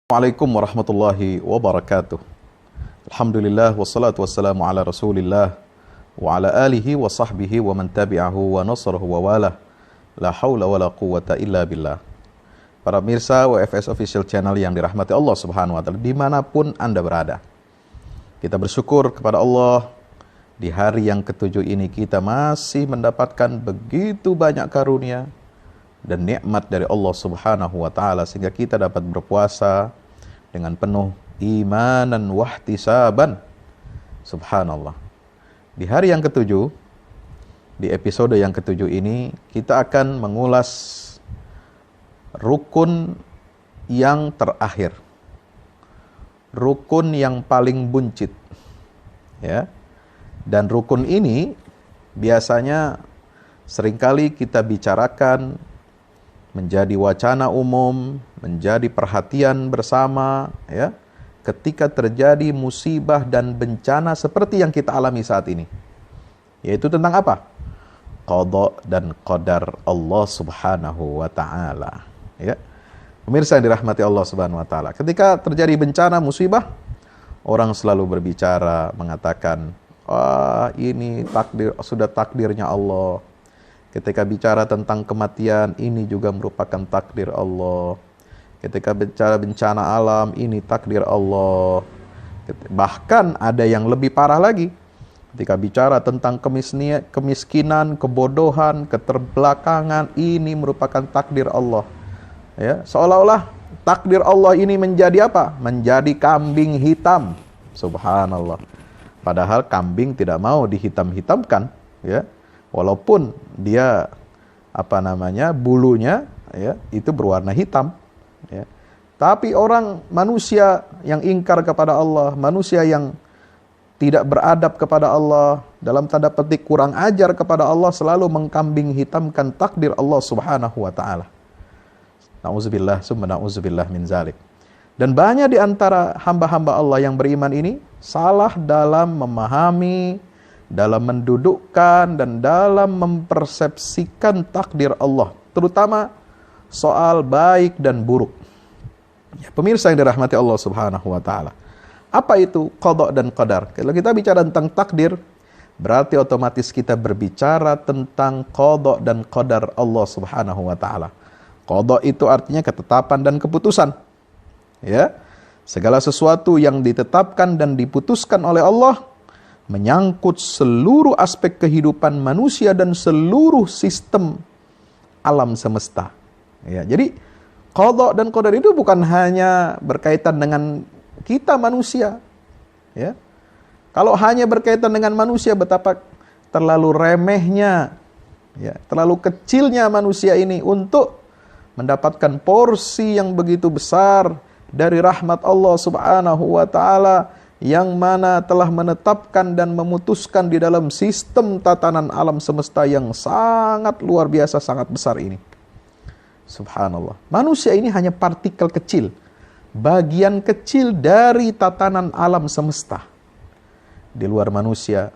Assalamualaikum warahmatullahi wabarakatuh. Alhamdulillah wassalatu wassalamu ala Rasulillah wa ala alihi wa sahbihi wa man tabi'ahu wa nasrahu wa wala. La haula wa la quwwata illa billah. Para pemirsa WFS Official Channel yang dirahmati Allah Subhanahu wa taala dimanapun Anda berada. Kita bersyukur kepada Allah di hari yang ketujuh ini kita masih mendapatkan begitu banyak karunia dan nikmat dari Allah Subhanahu wa taala sehingga kita dapat berpuasa dengan penuh imanan wahtisaban. Subhanallah. Di hari yang ketujuh, di episode yang ketujuh ini kita akan mengulas rukun yang terakhir. Rukun yang paling buncit. Ya. Dan rukun ini biasanya seringkali kita bicarakan menjadi wacana umum, menjadi perhatian bersama, ya, ketika terjadi musibah dan bencana seperti yang kita alami saat ini. Yaitu tentang apa? Qadha dan qadar Allah Subhanahu wa taala, ya. Pemirsa yang dirahmati Allah Subhanahu wa taala, ketika terjadi bencana, musibah, orang selalu berbicara mengatakan, ini takdir, sudah takdirnya Allah. Ketika bicara tentang kematian, ini juga merupakan takdir Allah. Ketika bicara bencana alam, ini takdir Allah. Bahkan ada yang lebih parah lagi. Ketika bicara tentang kemiskinan, kebodohan, keterbelakangan, ini merupakan takdir Allah. Ya, seolah-olah takdir Allah ini menjadi apa? Menjadi kambing hitam. Subhanallah. Padahal kambing tidak mau dihitam-hitamkan, ya. Walaupun dia bulunya, ya, itu berwarna hitam, ya. Tapi orang manusia yang ingkar kepada Allah, manusia yang tidak beradab kepada Allah, dalam tanda petik kurang ajar kepada Allah, selalu mengkambing hitamkan takdir Allah Subhanahu wa taala. Nauzubillah summa nauzubillah min zalik. Dan banyak di antara hamba-hamba Allah yang beriman ini salah dalam memahami, dalam mendudukkan dan dalam mempersepsikan takdir Allah, terutama soal baik dan buruk. Ya, pemirsa yang dirahmati Allah Subhanahu wa taala. Apa itu qadha dan qadar? Kalau kita bicara tentang takdir, berarti otomatis kita berbicara tentang qadha dan qadar Allah Subhanahu wa taala. Qadha itu artinya ketetapan dan keputusan. Ya. Segala sesuatu yang ditetapkan dan diputuskan oleh Allah menyangkut seluruh aspek kehidupan manusia dan seluruh sistem alam semesta. Ya, jadi qadha dan qadar itu bukan hanya berkaitan dengan kita manusia. Ya. Kalau hanya berkaitan dengan manusia, betapa terlalu remehnya, ya, terlalu kecilnya manusia ini untuk mendapatkan porsi yang begitu besar dari rahmat Allah Subhanahu wa taala, yang mana telah menetapkan dan memutuskan di dalam sistem tatanan alam semesta yang sangat luar biasa, sangat besar ini. Subhanallah. Manusia ini hanya partikel kecil, bagian kecil dari tatanan alam semesta. Di luar manusia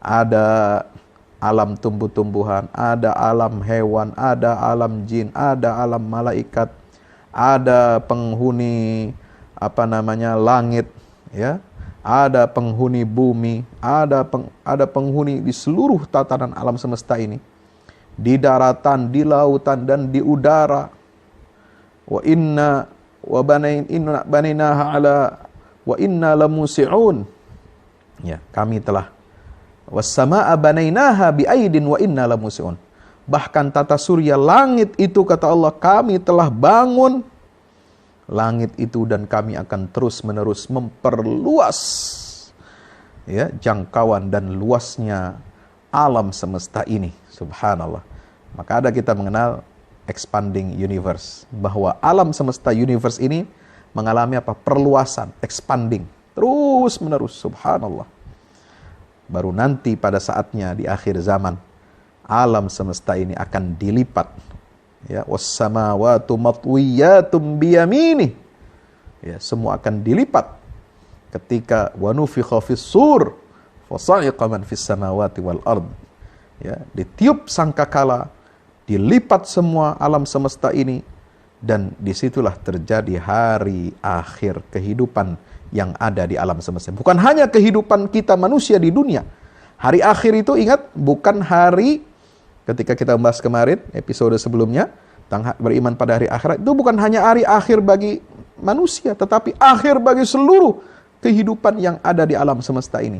ada alam tumbuh-tumbuhan, ada alam hewan, ada alam jin, ada alam malaikat, ada penghuni langit, ya, ada penghuni bumi, ada penghuni di seluruh tatanan alam semesta ini, di daratan, di lautan, dan di udara. Wa inna baninaha ala wa inna lamusi'un. Ya, kami telah was-samaa'a banainaha bi'aidin wa inna lamusi'un. Bahkan tata surya langit itu, kata Allah, kami telah bangun langit itu dan kami akan terus-menerus memperluas, ya, jangkauan dan luasnya alam semesta ini. Subhanallah. Maka ada kita mengenal expanding universe, bahwa alam semesta universe ini mengalami apa? Perluasan, expanding, terus-menerus. Subhanallah. Baru nanti pada saatnya di akhir zaman, alam semesta ini akan dilipat. Ya, was-samawati matwiyatum biyamini. Ya, semua akan dilipat ketika wa nufikha fis-sur fa sa'iqa man fis samawati wal ard. Ya, ditiup sangkakala, dilipat semua alam semesta ini Dan disitulah terjadi hari akhir kehidupan yang ada di alam semesta. Bukan hanya kehidupan kita manusia di dunia. Hari akhir itu ingat, bukan hari ketika kita bahas kemarin, episode sebelumnya, tentang beriman pada hari akhirat. Itu bukan hanya hari akhir bagi manusia, tetapi akhir bagi seluruh kehidupan yang ada di alam semesta ini.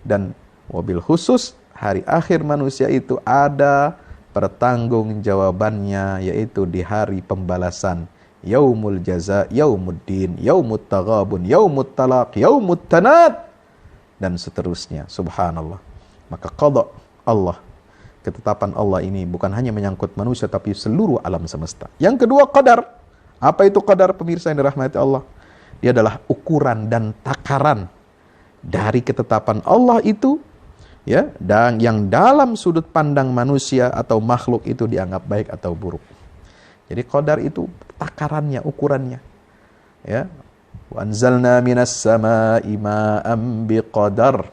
Dan wabil khusus, hari akhir manusia itu ada pertanggungjawabannya, yaitu di hari pembalasan, yaumul jaza, yaumuddin, yaumut taghabun, yaumut talaq, yaumut tanad, dan seterusnya. Subhanallah. Maka qada Allah, ketetapan Allah ini bukan hanya menyangkut manusia, tapi seluruh alam semesta. Yang kedua, qadar. Apa itu qadar, pemirsa yang dirahmati Allah? Dia adalah ukuran dan takaran dari ketetapan Allah itu, ya, dan yang dalam sudut pandang manusia atau makhluk itu dianggap baik atau buruk. Jadi qadar itu takarannya, ukurannya. Ya. Wa anzalna minas samaa'i ma'an biqadar.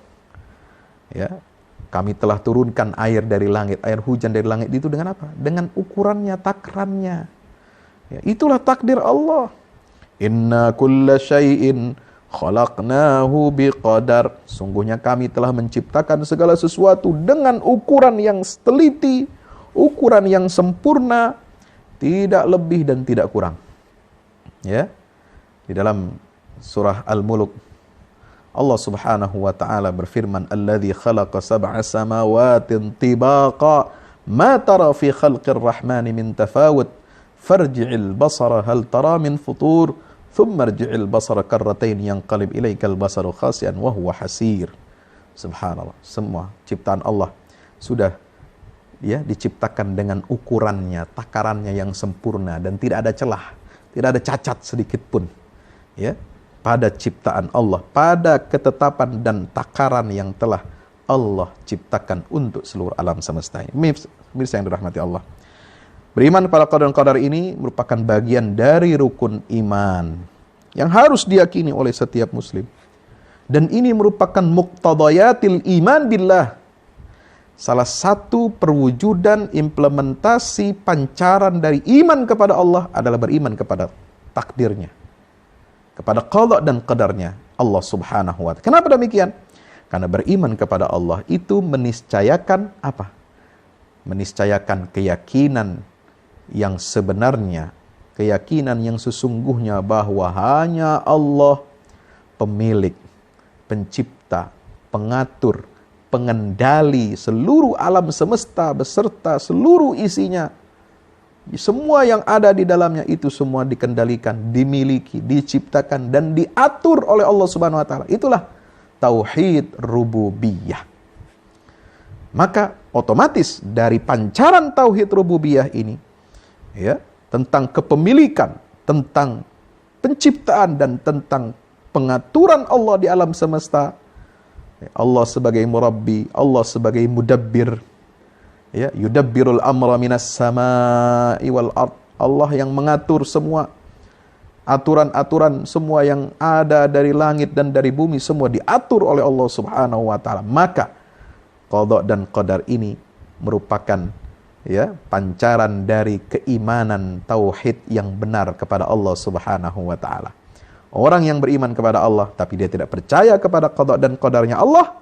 Ya. Kami telah turunkan air dari langit, air hujan dari langit itu dengan apa? Dengan ukurannya, takarannya. Ya, itulah takdir Allah. Inna kulla syai'in khalaqnahu biqadar. Sungguhnya kami telah menciptakan segala sesuatu dengan ukuran yang teliti, ukuran yang sempurna, tidak lebih dan tidak kurang. Ya. Di dalam surah Al-Mulk, Allah Subhanahu wa taala berfirman, "Alladzi khalaqa sab'a samawatin tibaqa, ma tara fi khalqir rahmani min tafawut, farji'il basara hal tara min futur." Thumma rji'il basara karratain yanqalib ilaikal basaru khasi'an wa huwa hasir. Subhanallah, semua ciptaan Allah sudah ya diciptakan dengan ukurannya, takarannya yang sempurna dan tidak ada celah, tidak ada cacat sedikit pun. Ya, pada ciptaan Allah, pada ketetapan dan takaran yang telah Allah ciptakan untuk seluruh alam semesta ini. Mirsa yang dirahmati Allah. Beriman pada qadar dan qadar ini merupakan bagian dari rukun iman yang harus diyakini oleh setiap muslim. Dan ini merupakan muqtadayatil iman billah. Salah satu perwujudan implementasi pancaran dari iman kepada Allah adalah beriman kepada takdirnya, kepada qada dan qadarnya Allah Subhanahu wa ta'ala. Kenapa demikian? Karena beriman kepada Allah itu meniscayakan apa? Meniscayakan keyakinan yang sebenarnya, keyakinan yang sesungguhnya bahwa hanya Allah pemilik, pencipta, pengatur, pengendali seluruh alam semesta beserta seluruh isinya. Semua yang ada di dalamnya itu semua dikendalikan, dimiliki, diciptakan dan diatur oleh Allah Subhanahu wa taala. Itulah tauhid rububiyah. Maka otomatis dari pancaran tauhid rububiyah ini, ya, tentang kepemilikan, tentang penciptaan dan tentang pengaturan Allah di alam semesta. Allah sebagai murabbi, Allah sebagai mudabbir. Ya, yudabbirul amra minas samaa'i wal ard. Allah yang mengatur semua aturan-aturan semua yang ada dari langit dan dari bumi, semua diatur oleh Allah Subhanahu wa taala. Maka qada dan qadar ini merupakan ya pancaran dari keimanan tauhid yang benar kepada Allah Subhanahu wa taala. Orang yang beriman kepada Allah tapi dia tidak percaya kepada qada dan qadarnya Allah,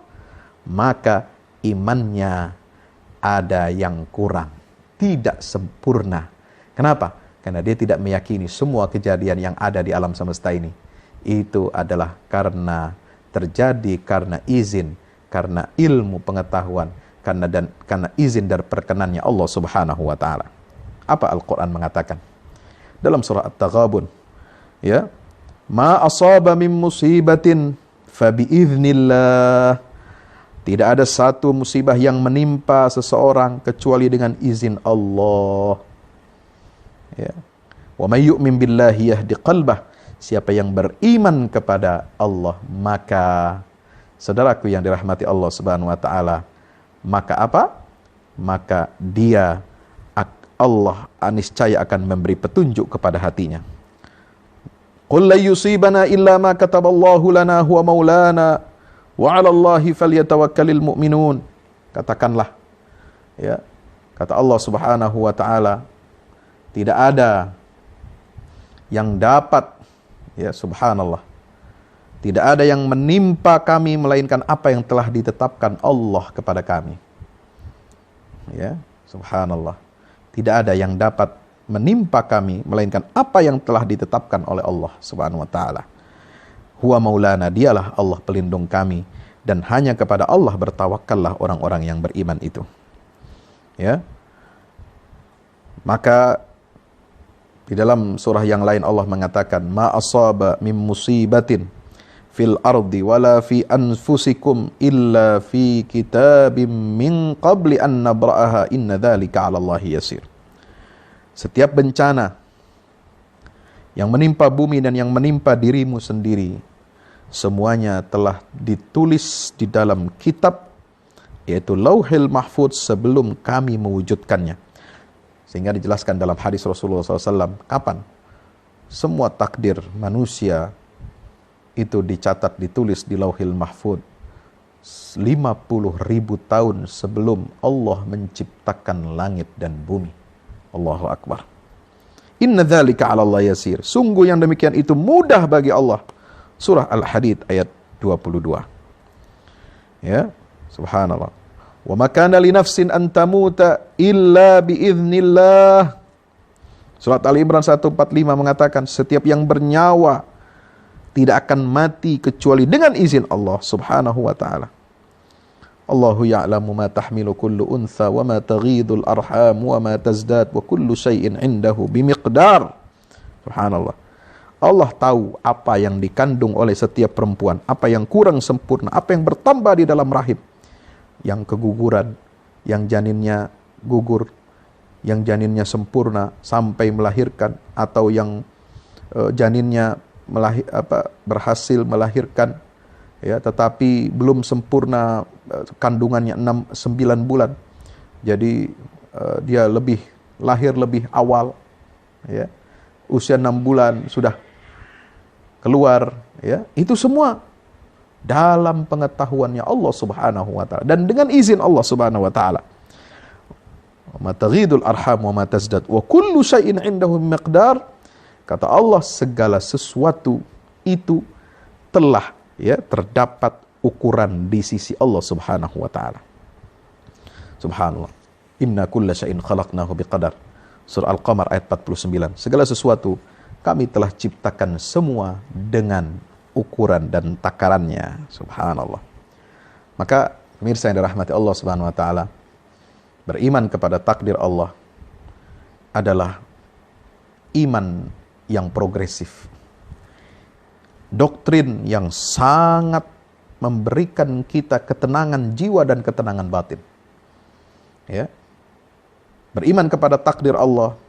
maka imannya ada yang kurang, tidak sempurna. Kenapa? Karena dia tidak meyakini semua kejadian yang ada di alam semesta ini itu adalah karena terjadi karena izin, karena ilmu pengetahuan, karena izin dari perkenannya Allah Subhanahu wa taala. Apa Al-Qur'an mengatakan? Dalam surah At-Taghabun, ya, ma asaba min musibatin fa biiznillah. Tidak ada satu musibah yang menimpa seseorang kecuali dengan izin Allah. Ya. Wa may yu'min billahi yahdi qalbah. Siapa yang beriman kepada Allah, maka saudaraku yang dirahmati Allah Subhanahu wa taala, maka apa? Maka dia Allah niscaya akan memberi petunjuk kepada hatinya. Qul la yusibana illa ma kataballahu lana huwa maulana wa 'alallahi falyatawakkalul mu'minun. Katakanlah, ya, kata Allah Subhanahu wa taala, tidak ada yang dapat, ya subhanallah, tidak ada yang menimpa kami melainkan apa yang telah ditetapkan Allah kepada kami. Ya, subhanallah. Tidak ada yang dapat menimpa kami melainkan apa yang telah ditetapkan oleh Allah Subhanahu wa taala. Huwa maulana, dialah Allah pelindung kami, dan hanya kepada Allah bertawakallah orang-orang yang beriman itu. Ya. Maka di dalam surah yang lain Allah mengatakan, ma asaba min musibatin fil ardi wala fi anfusikum illa fi kitabim min qabli an nabra'aha inna dzalika 'ala Allahi yasir. Setiap bencana yang menimpa bumi dan yang menimpa dirimu sendiri, semuanya telah ditulis di dalam kitab, yaitu Lauhil Mahfuz, sebelum kami mewujudkannya. Sehingga dijelaskan dalam hadis Rasulullah SAW, kapan semua takdir manusia itu dicatat, ditulis di Lauhil Mahfuz 50.000 tahun sebelum Allah menciptakan langit dan bumi. Allahu Akbar. Inna dzalika 'ala Allah yasir. Sungguh yang demikian itu mudah bagi Allah. Surah Al-Hadid ayat 22. Ya, subhanallah. Wa ma kana li nafsin an tamuta illa biiznillah. Surat Al-Imran 145 mengatakan, setiap yang bernyawa tidak akan mati kecuali dengan izin Allah Subhanahu wa taala. Allahu ya'lamu ma tahmilu kullu untha wa ma taghidul arham wa ma tazdad wa kullu syai'in 'indahu bimiqdar. Subhanallah. Allah tahu apa yang dikandung oleh setiap perempuan, apa yang kurang sempurna, apa yang bertambah di dalam rahim. Yang keguguran, yang janinnya gugur, yang janinnya sempurna sampai melahirkan, atau yang janinnya berhasil melahirkan, ya, tetapi belum sempurna kandungannya 9 bulan. Jadi dia lahir lebih awal, ya. Usia 6 bulan sudah keluar, ya. Itu semua dalam pengetahuannya Allah Subhanahu wa taala dan dengan izin Allah Subhanahu wa taala. Wa ma taghidul arham wa ma tazdad wa kullu syai'in 'indahu miqdar. Kata Allah, segala sesuatu itu telah, ya, terdapat ukuran di sisi Allah Subhanahu wa taala. Subhanallah. Inna kulla syai'in khalaqnahu biqadar. Surah Al-Qamar ayat 49. Segala sesuatu kami telah ciptakan semua dengan ukuran dan takarannya. Subhanallah. Maka pemirsa yang dirahmati Allah Subhanahu wa taala, beriman kepada takdir Allah adalah iman yang progresif. Doktrin yang sangat memberikan kita ketenangan jiwa dan ketenangan batin. Ya. Beriman kepada takdir Allah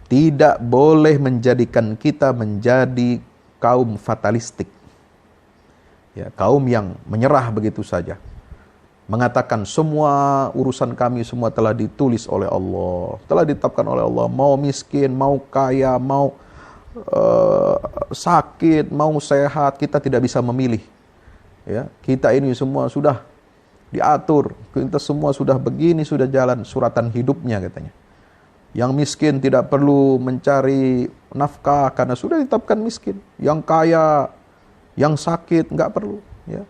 tidak boleh menjadikan kita menjadi kaum fatalistik. Ya, kaum yang menyerah begitu saja. Mengatakan semua urusan kami semua telah ditulis oleh Allah, telah ditetapkan oleh Allah, mau miskin, mau kaya, mau sakit, mau sehat, kita tidak bisa memilih. Ya, kita ini semua sudah diatur, kita semua sudah begini, sudah jalan suratan hidupnya katanya. Yang miskin tidak perlu mencari nafkah karena sudah ditetapkan miskin. Yang kaya, yang sakit nggak perlu. Ya.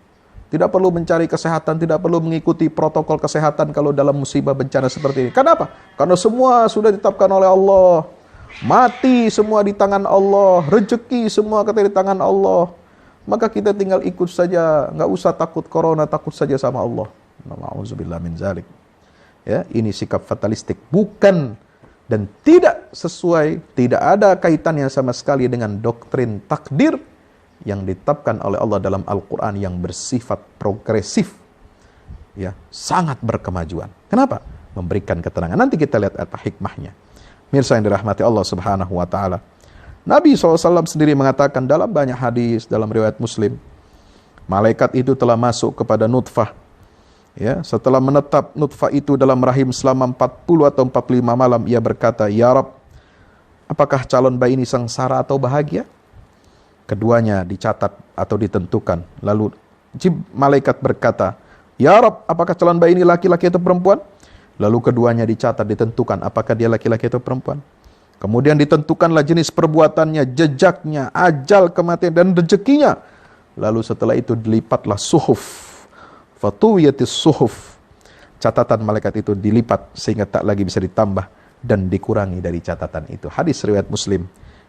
Tidak perlu mencari kesehatan, tidak perlu mengikuti protokol kesehatan kalau dalam musibah bencana seperti ini. Kenapa? Karena semua sudah ditetapkan oleh Allah. Mati semua di tangan Allah, rezeki semua kata di tangan Allah. Maka kita tinggal ikut saja, nggak usah takut corona, takut saja sama Allah. Na'udzubillah min zalik. Ya, ini sikap fatalistik, bukan dan tidak sesuai, tidak ada kaitannya sama sekali dengan doktrin takdir yang ditetapkan oleh Allah dalam Al-Quran yang bersifat progresif, ya, sangat berkemajuan. Kenapa? Memberikan ketenangan. Nanti kita lihat apa hikmahnya. Mirsa yang dirahmati Allah Subhanahu wa taala. Nabi SAW sendiri mengatakan dalam banyak hadis dalam riwayat Muslim, malaikat itu telah masuk kepada nutfah. Ya, setelah menetap nutfah itu dalam rahim selama 40 atau 45 malam, ia berkata, "Ya Rabb, apakah calon bayi ini sengsara atau bahagia?" Keduanya dicatat atau ditentukan. Lalu malaikat berkata, "Ya Rabb, apakah calon bayi ini laki-laki atau perempuan?" Lalu keduanya dicatat, ditentukan apakah dia laki-laki atau perempuan. Kemudian ditentukanlah jenis perbuatannya, jejaknya, ajal kematian dan rezekinya. Lalu setelah itu dilipatlah suhuf. Fatuwiyatis suhuf. Catatan malaikat itu dilipat sehingga tak lagi bisa ditambah dan dikurangi dari catatan itu. Hadis riwayat Muslim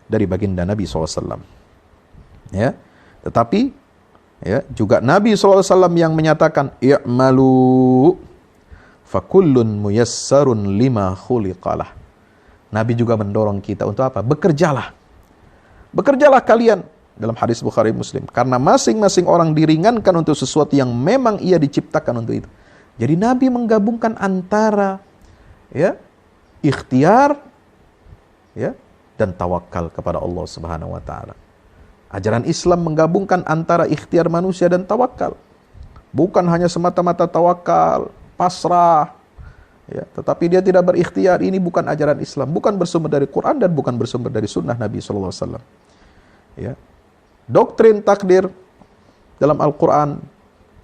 dari baginda Nabi SAW. Ya, tetapi ya, juga Nabi SAW yang menyatakan, i'malu fakullun muyassarun lima khuliqalah. Nabi juga mendorong kita untuk apa? Bekerjalah. Bekerjalah kalian. Dalam hadis Bukhari Muslim. Karena masing-masing orang diringankan untuk sesuatu yang memang ia diciptakan untuk itu. Jadi Nabi menggabungkan antara ya, ikhtiar ya, dan tawakal kepada Allah Subhanahu wa taala. Ajaran Islam menggabungkan antara ikhtiar manusia dan tawakal. Bukan hanya semata-mata tawakal, pasrah, ya, tetapi dia tidak berikhtiar. Ini bukan ajaran Islam, bukan bersumber dari Quran dan bukan bersumber dari sunnah Nabi SAW. Ya. Doktrin takdir dalam Al-Quran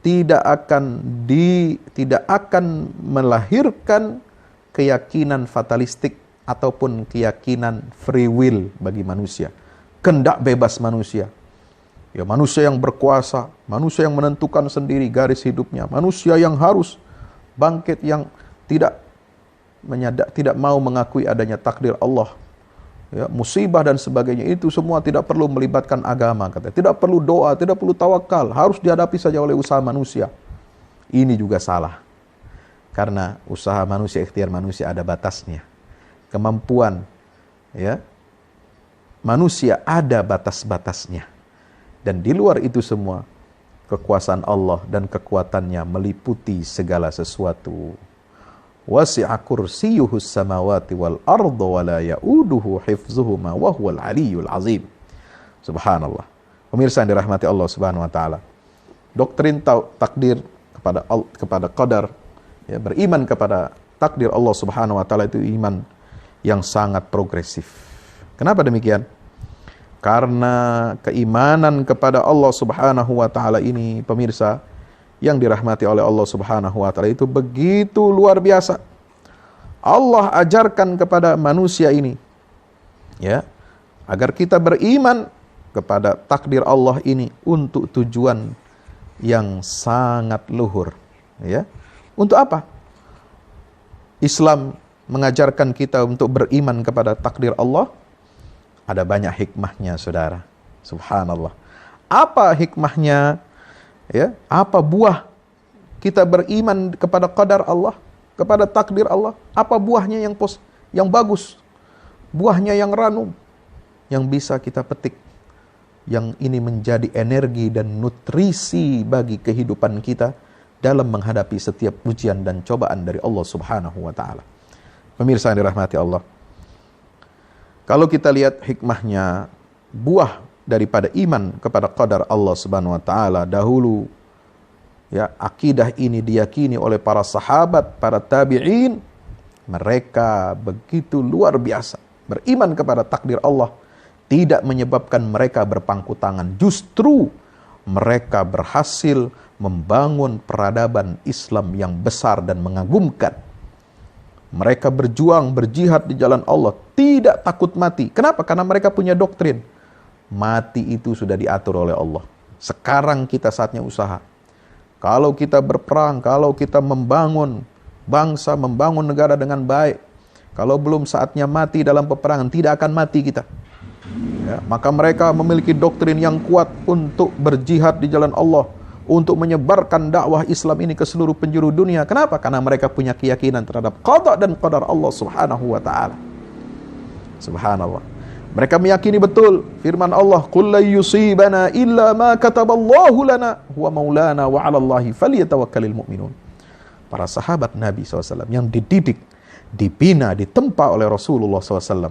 tidak akan melahirkan keyakinan fatalistik ataupun keyakinan free will bagi manusia, kehendak bebas manusia. Ya, manusia yang berkuasa, manusia yang menentukan sendiri garis hidupnya, manusia yang harus bangkit, yang tidak mau mengakui adanya takdir Allah, ya, musibah dan sebagainya, itu semua tidak perlu melibatkan agama, katanya. Tidak perlu doa, tidak perlu tawakal, harus dihadapi saja oleh usaha manusia. Ini juga salah. Karena usaha manusia, ikhtiar manusia ada batasnya. Kemampuan ya, manusia ada batas-batasnya. Dan di luar itu semua, kekuasaan Allah dan kekuatannya meliputi segala sesuatu. Wasi'a kursiyuhus samawati wal arda wa la ya'uduhu hifzuhuma wa huwal aliyyul azim. Subhanallah. Pemirsa yang dirahmati Allah Subhanahu wa taala. Doktrin takdir kepada qadar, ya, beriman kepada takdir Allah Subhanahu wa taala itu iman yang sangat progresif. Kenapa demikian? Karena keimanan kepada Allah Subhanahu wa taala ini, pemirsa yang dirahmati oleh Allah Subhanahu wa taala, itu begitu luar biasa. Allah ajarkan kepada manusia ini, ya, agar kita beriman kepada takdir Allah ini untuk tujuan yang sangat luhur, ya. Untuk apa? Islam mengajarkan kita untuk beriman kepada takdir Allah. Ada banyak hikmahnya, saudara. Subhanallah. Apa hikmahnya? Ya, apa buah kita beriman kepada qadar Allah, kepada takdir Allah? Apa buahnya yang bagus? Buahnya yang ranum, yang bisa kita petik, yang ini menjadi energi dan nutrisi bagi kehidupan kita dalam menghadapi setiap ujian dan cobaan dari Allah Subhanahu wa taala. Pemirsa yang dirahmati Allah, kalau kita lihat hikmahnya, buah daripada iman kepada qadar Allah Subhanahu wa taala, dahulu ya, akidah ini diyakini oleh para sahabat, para tabi'in. Mereka begitu luar biasa beriman kepada takdir Allah, tidak menyebabkan mereka berpangku tangan. Justru mereka berhasil membangun peradaban Islam yang besar dan mengagumkan. Mereka berjuang, berjihad di jalan Allah, tidak takut mati. Kenapa? Karena mereka punya doktrin. Mati itu sudah diatur oleh Allah. Sekarang kita saatnya usaha. Kalau kita berperang, kalau kita membangun bangsa, membangun negara dengan baik, kalau belum saatnya mati dalam peperangan, tidak akan mati kita. Ya, maka mereka memiliki doktrin yang kuat untuk berjihad di jalan Allah, untuk menyebarkan dakwah Islam ini ke seluruh penjuru dunia. Kenapa? Karena mereka punya keyakinan terhadap qada dan qadar Allah Subhanahu wa taala. Subhanallah. Mereka meyakini betul firman Allah, "Qul la yusibana illa ma kataballahu lana huwa maulana wa 'alallahi falyatawakkalul mu'minun." Para sahabat Nabi SAW yang dididik, dibina, ditempa oleh Rasulullah SAW,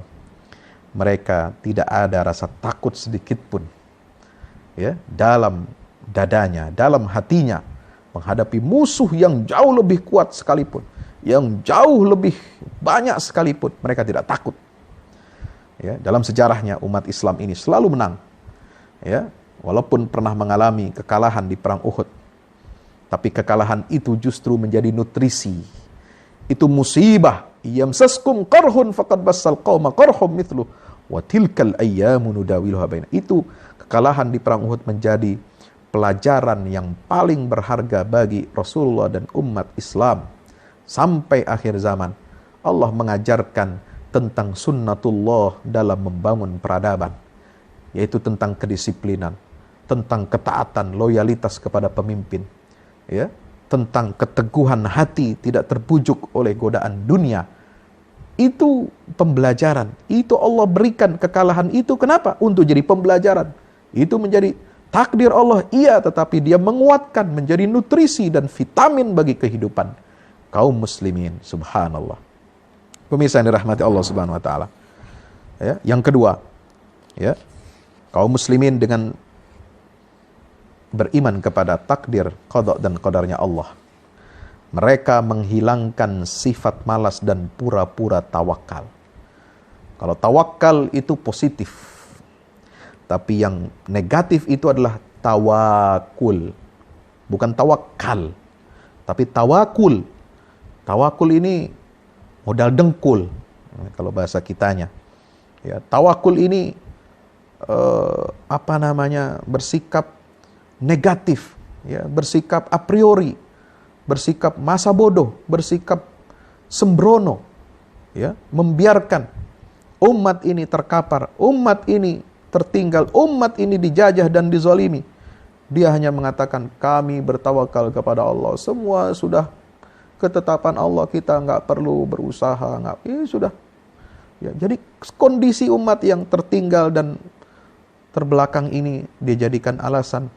mereka tidak ada rasa takut sedikit pun, ya, dalam dadanya, dalam hatinya, menghadapi musuh yang jauh lebih kuat sekalipun, yang jauh lebih banyak sekalipun, mereka tidak takut. Ya, dalam sejarahnya umat Islam ini selalu menang. Ya, walaupun pernah mengalami kekalahan di perang Uhud, tapi kekalahan itu justru menjadi nutrisi. Itu musibah Yamsaskum qarhun faqad bassal qauma qarhum mithlu wa tilkal ayyamu nudawiluha baina. Itu kekalahan di perang Uhud menjadi pelajaran yang paling berharga bagi Rasulullah dan umat Islam sampai akhir zaman. Allah mengajarkan tentang sunnatullah dalam membangun peradaban, yaitu tentang kedisiplinan, tentang ketaatan, loyalitas kepada pemimpin, ya, tentang keteguhan hati, tidak terbujuk oleh godaan dunia. Itu pembelajaran. Itu Allah berikan kekalahan itu. Kenapa? Untuk jadi pembelajaran. Itu menjadi takdir Allah, iya, tetapi dia menguatkan menjadi nutrisi dan vitamin bagi kehidupan kaum muslimin. Subhanallah. Pemirsa yang dirahmati Allah Subhanahu wa taala. Ya, yang kedua, ya, kaum muslimin dengan beriman kepada takdir, qada dan qadarnya Allah, mereka menghilangkan sifat malas dan pura-pura tawakal. Kalau tawakal itu positif, tapi yang negatif itu adalah tawakul. Bukan tawakal, tapi tawakul. Tawakul ini modal dengkul, kalau bahasa kitanya. Ya, tawakul ini bersikap negatif, ya, bersikap a priori, bersikap masa bodoh, bersikap sembrono, ya, membiarkan umat ini terkapar, umat ini tertinggal, umat ini dijajah dan dizalimi. Dia hanya mengatakan, kami bertawakal kepada Allah, semua sudah ketetapan Allah, kita nggak perlu berusaha, sudah. Ya, jadi kondisi umat yang tertinggal dan terbelakang ini dijadikan alasan,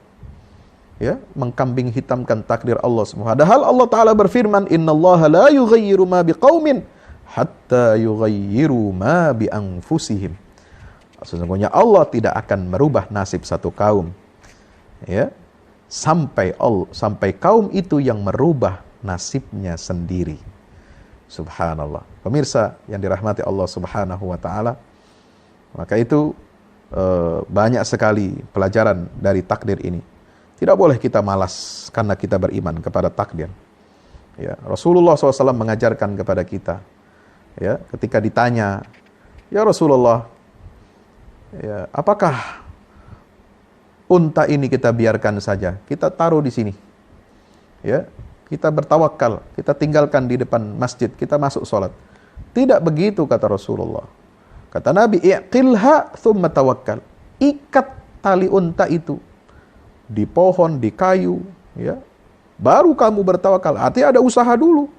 ya, mengkambing hitamkan takdir Allah semua. Padahal Allah Ta'ala berfirman, innallaha la yughayyiru ma biqaumin hatta yughayyiru ma bi anfusihim. Sesungguhnya Allah tidak akan merubah nasib satu kaum, ya, sampai kaum itu yang merubah nasibnya sendiri. Subhanallah. Pemirsa yang dirahmati Allah Subhanahu wa taala, maka itu banyak sekali pelajaran dari takdir ini. Tidak boleh kita malas karena kita beriman kepada takdir. Ya, Rasulullah SAW mengajarkan kepada kita, ya, ketika ditanya, ya Rasulullah, ya, apakah unta ini kita biarkan saja, kita taruh di sini, ya, kita bertawakal, kita tinggalkan di depan masjid, kita masuk sholat? Tidak begitu, kata Rasulullah. Kata Nabi, iqilha thumma tawakkal. Ikat tali unta itu di pohon, di kayu, ya, baru kamu bertawakal. Artinya ada usaha dulu.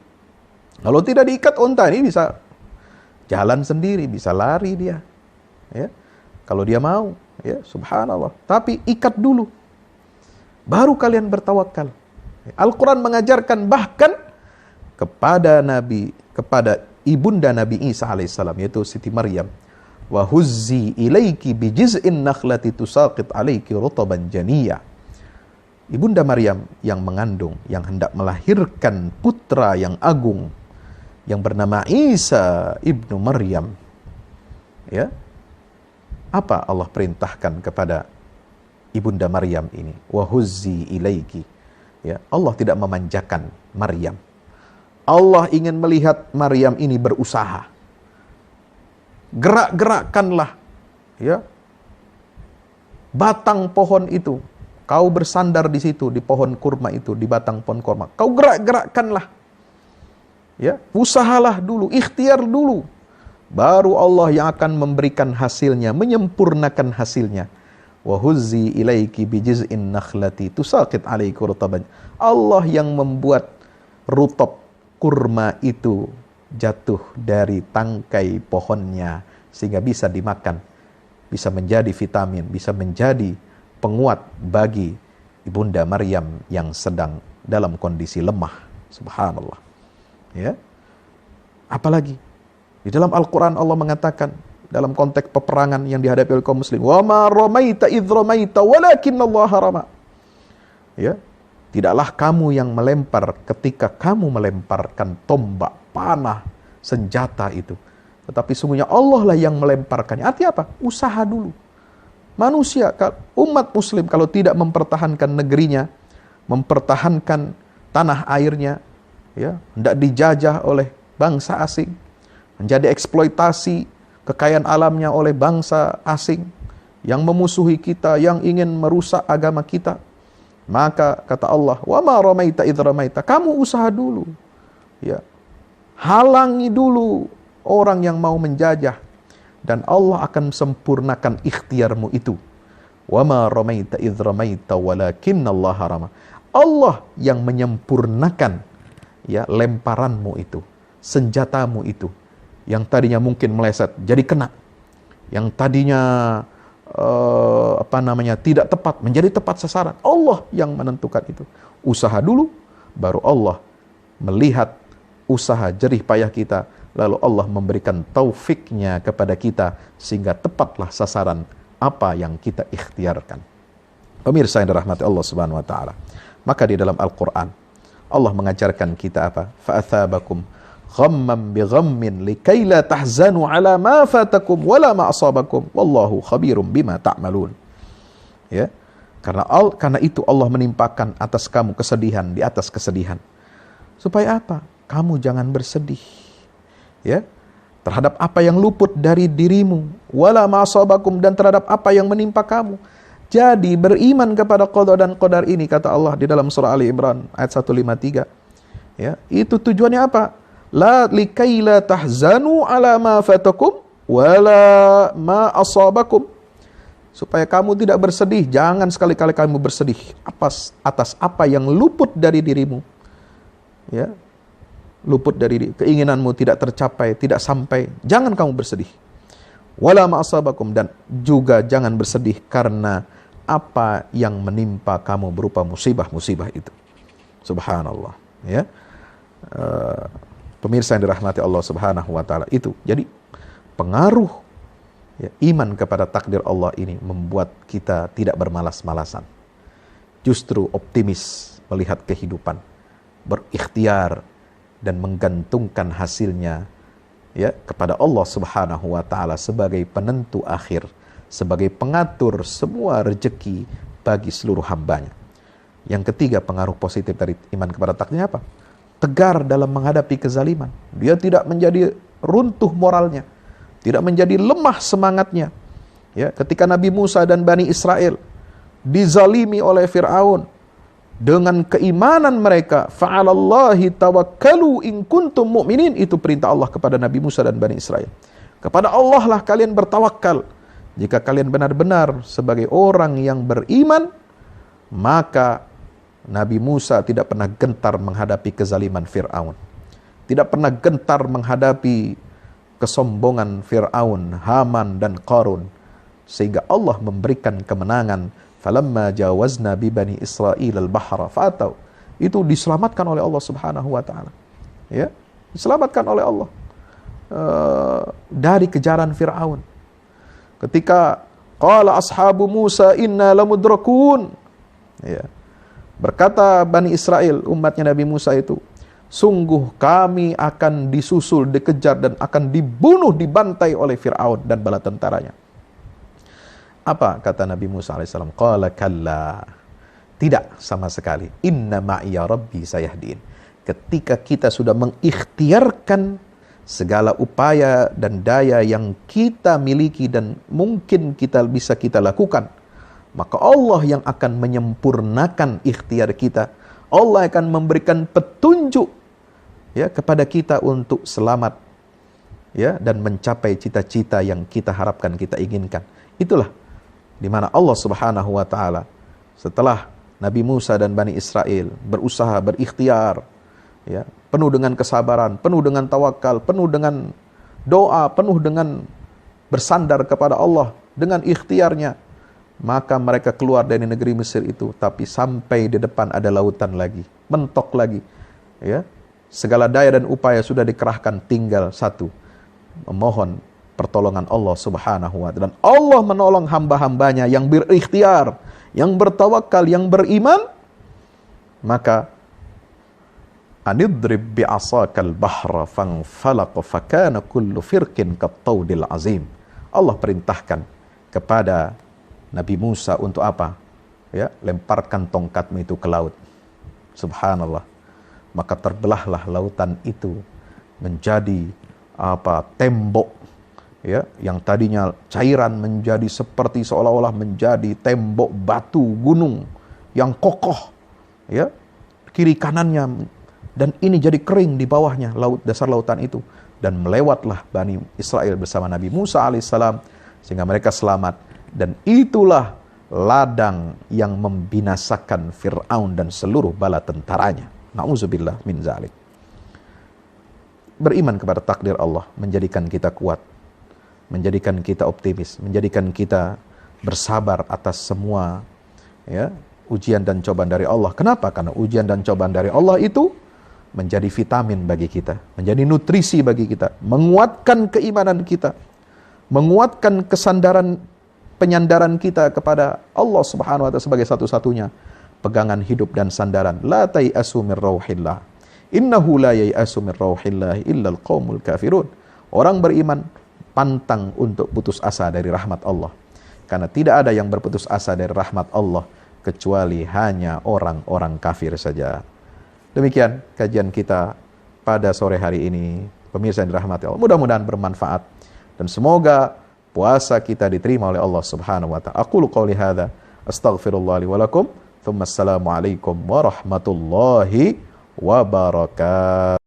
Kalau tidak diikat, unta ini bisa jalan sendiri, bisa lari dia, ya, kalau dia mau, ya, subhanallah. Tapi ikat dulu, baru kalian bertawakal. Al-Quran mengajarkan bahkan kepada ibunda Nabi Isa alaihissalam, yaitu Siti Maryam, wa huzzi ilaiki bijiz'in nakhlati tusaqit alaiki rutaban janiyya. Ibunda Maryam yang mengandung, yang hendak melahirkan putra yang agung, yang bernama Isa ibnu Maryam. Ya, apa Allah perintahkan kepada ibunda Maryam ini? Wa huzzi ilaiki. Ya, Allah tidak memanjakan Maryam. Allah ingin melihat Maryam ini berusaha. Gerak-gerakkanlah, ya, batang pohon itu. Kau bersandar di situ, di pohon kurma itu, di batang pohon kurma. Kau gerak-gerakkanlah. Ya, usahalah dulu, ikhtiar dulu. Baru Allah yang akan memberikan hasilnya, menyempurnakan hasilnya. Wa huzzi ilaiki bijiz'in nakhlati tusaqit alaiki rutaban. Allah yang membuat rutab kurma itu jatuh dari tangkai pohonnya sehingga bisa dimakan, bisa menjadi vitamin, bisa menjadi penguat bagi ibunda Maryam yang sedang dalam kondisi lemah. Subhanallah. Ya. Apalagi di dalam Al-Quran Allah mengatakan dalam konteks peperangan yang dihadapi oleh kaum muslim, wa ma ramaita idh ramaita walakinnallaha rama. Ya, tidaklah kamu yang melempar ketika kamu melemparkan tombak, panah, senjata itu, tetapi sungguhnya Allah lah yang melemparkannya. Artinya apa? Usaha dulu. Manusia, umat muslim kalau tidak mempertahankan negerinya, mempertahankan tanah airnya, ya, hendak dijajah oleh bangsa asing, menjadi eksploitasi kekayaan alamnya oleh bangsa asing yang memusuhi kita, yang ingin merusak agama kita. Maka kata Allah, wa ma ramaita idh ramaita, kamu usaha dulu, ya, halangi dulu orang yang mau menjajah, dan Allah akan sempurnakan ikhtiarmu itu. Wa ma ramaita idh ramaita walakinnallaha rama. Allah yang menyempurnakan, ya, lemparanmu itu, senjatamu itu, yang tadinya mungkin meleset jadi kena, yang tadinya tidak tepat menjadi tepat sasaran. Allah yang menentukan itu. Usaha dulu, baru Allah melihat usaha jerih payah kita, lalu Allah memberikan taufiknya kepada kita sehingga tepatlah sasaran apa yang kita ikhtiarkan. Pemirsa yang dirahmati Allah Subhanahu wa taala, maka di dalam Al-Qur'an Allah mengajarkan kita apa? Fa'athabakum ghamman bi ghammin likai la tahzanu ala ma fatakum wala ma asabakum wallahu khabirum bima ta'malun. Ya. Karena itu Allah menimpakan atas kamu kesedihan di atas kesedihan. Supaya apa? Kamu jangan bersedih. Ya. Terhadap apa yang luput dari dirimu, wala ma asabakum, dan terhadap apa yang menimpa kamu. Jadi beriman kepada qada dan qadar ini, kata Allah di dalam surah Ali Imran ayat 153. Ya, itu tujuannya apa? La likai la tahzanu ala ma fatakum wala ma asabakum. Supaya kamu tidak bersedih, jangan sekali-kali kamu bersedih atas apa yang luput dari dirimu. Ya. Luput dari keinginanmu tidak tercapai, tidak sampai, jangan kamu bersedih. Wala ma asabakum, dan juga jangan bersedih karena apa yang menimpa kamu berupa musibah-musibah itu. Subhanallah, ya. Pemirsa yang dirahmati Allah Subhanahu wa taala, itu jadi pengaruh, ya, iman kepada takdir Allah ini membuat kita tidak bermalas-malasan, justru optimis melihat kehidupan, berikhtiar dan menggantungkan hasilnya, ya, kepada Allah Subhanahu wa taala sebagai penentu akhir, sebagai pengatur semua rezeki bagi seluruh hambanya. Yang ketiga, pengaruh positif dari iman kepada takdir apa? Tegar dalam menghadapi kezaliman. Dia tidak menjadi runtuh moralnya, tidak menjadi lemah semangatnya. Ya, ketika Nabi Musa dan Bani Israel dizalimi oleh Fir'aun, dengan keimanan mereka, fa'alallahi tawakkalu in kuntum mu'minin, itu perintah Allah kepada Nabi Musa dan Bani Israel. Kepada Allah lah kalian bertawakal jika kalian benar-benar sebagai orang yang beriman. Maka Nabi Musa tidak pernah gentar menghadapi kezaliman Fir'aun, tidak pernah gentar menghadapi kesombongan Fir'aun, Haman dan Qarun, sehingga Allah memberikan kemenangan. Falamma jawazna bi bani Israil al-bahra fa'atau, itu diselamatkan oleh Allah Subhanahu wa taala. Ya, diselamatkan oleh Allah dari kejaran Fir'aun. Ketika qala ashabu Musa inna lamudrakun, ya, berkata Bani Israel, umatnya Nabi Musa itu, sungguh kami akan disusul, dikejar, dan akan dibunuh, dibantai oleh Fir'aun dan bala tentaranya. Apa kata Nabi Musa alaihissalam? Qala kalla, tidak sama sekali. Inna ma'iya rabbi sayahdin. Ketika kita sudah mengikhtiarkan segala upaya dan daya yang kita miliki dan mungkin bisa kita lakukan, maka Allah yang akan menyempurnakan ikhtiar kita. Allah akan memberikan petunjuk, ya, kepada kita untuk selamat, ya, dan mencapai cita-cita yang kita harapkan, kita inginkan. Itulah di mana Allah Subhanahu wa taala setelah Nabi Musa dan Bani Israel berusaha, berikhtiar, ya, penuh dengan kesabaran, penuh dengan tawakal, penuh dengan doa, penuh dengan bersandar kepada Allah dengan ikhtiarnya, maka mereka keluar dari negeri Mesir itu, tapi sampai di depan ada lautan lagi, mentok lagi, ya. Segala daya dan upaya sudah dikerahkan, tinggal satu, memohon pertolongan Allah Subhanahu wa taala. Dan Allah menolong hamba-hambanya yang berikhtiar, yang bertawakal, yang beriman. Maka anidrib bi'asakal bahra fanfalaqa fakana kullu firqin kattaudil azim. Allah perintahkan kepada Nabi Musa untuk apa? Ya, lemparkan tongkatmu itu ke laut. Subhanallah. Maka terbelahlah lautan itu menjadi tembok, ya, yang tadinya cairan menjadi seperti seolah-olah menjadi tembok batu gunung yang kokoh, ya, kiri kanannya, dan ini jadi kering di bawahnya dasar lautan itu, dan melewatlah Bani Israel bersama Nabi Musa alaihissalam sehingga mereka selamat. Dan itulah ladang yang membinasakan Fir'aun dan seluruh bala tentaranya. Na'udzubillah min zalik. Beriman kepada takdir Allah menjadikan kita kuat, menjadikan kita optimis, menjadikan kita bersabar atas semua, ya, ujian dan cobaan dari Allah. Kenapa? Karena ujian dan cobaan dari Allah itu menjadi vitamin bagi kita, menjadi nutrisi bagi kita, menguatkan keimanan kita, menguatkan penyandaran kita kepada Allah Subhanahu wa taala sebagai satu-satunya pegangan hidup dan sandaran. La tai'asu min rauhillah. Innahu la yai'asu min rauhillah illal qaumul kafirun. Orang beriman pantang untuk putus asa dari rahmat Allah. Karena tidak ada yang berputus asa dari rahmat Allah kecuali hanya orang-orang kafir saja. Demikian kajian kita pada sore hari ini. Pemirsa yang dirahmati Allah, mudah-mudahan bermanfaat dan semoga puasa kita diterima oleh Allah Subhanahu wa taala. Aqulu qouli hadza astaghfirullah li wa lakum. Tsumma assalamu alaikum warahmatullahi wabarakatuh.